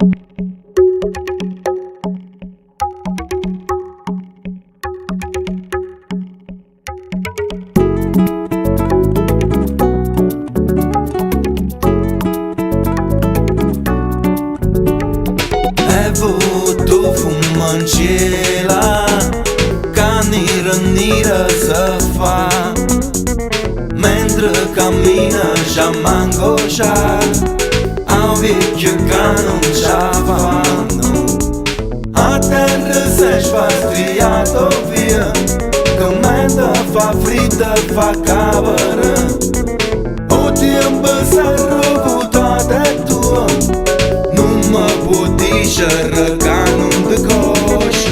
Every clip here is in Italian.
Tu fumando gela, canira se fa, mentre cammina già manco già, a vecchio che non c'ha fanno, a terra sei sfastriato via, che mentre fa fritta fa cavare, o tempo sei rovutato è tuo, non mi può dire che non ti conosci.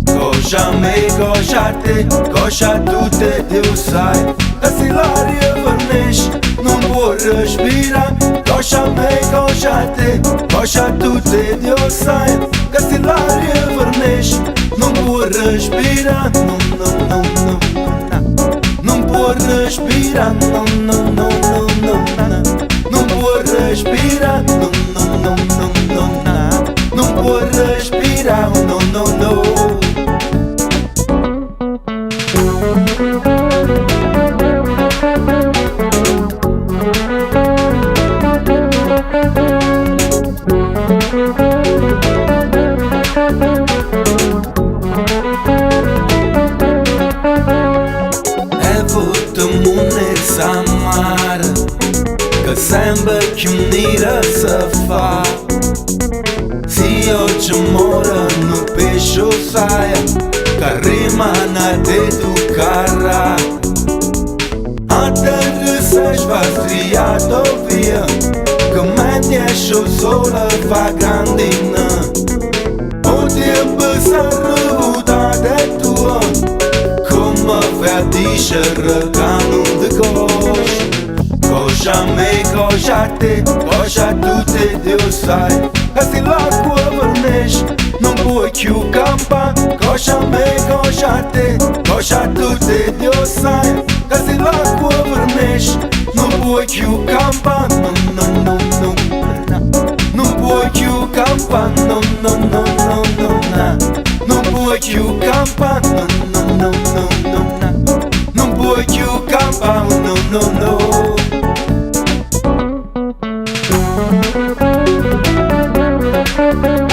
Cosa me, cosa te, cosa tu te Dio sai, che se l'aria vernisce non può respirare. Cosa me, cosa te, cosa tu te Dio sai, che se l'aria vernisce non può respirare. No, no, no, no, no, non può respirare. No, no, no, no, no, no, non può respirare. No, no, no, no, no, no, non può respirare. No, no, no. Samara, che sembra che un'ira si fa. Se oggi muore non pesce sai, che rimane te tu cara. A terra sei sfastriato via, che metti esce sola fa grandina. O tempo sei rovutato è tuo, come fai a dire che non ti conosci. Cosa me, cosa te, cosa tu te Dio sai, che se l'acqua vernisce non puoi più campare. Cosa me, cosa te, cosa tu te Dio sai, che se l'acqua vernisce non puoi più campare. No, no, no, no, no, non puoi più campare. No, no, no, no, no, no, non puoi più campare. No, no, no, no, no, no, non puoi più campare. No, no, no. Thank you.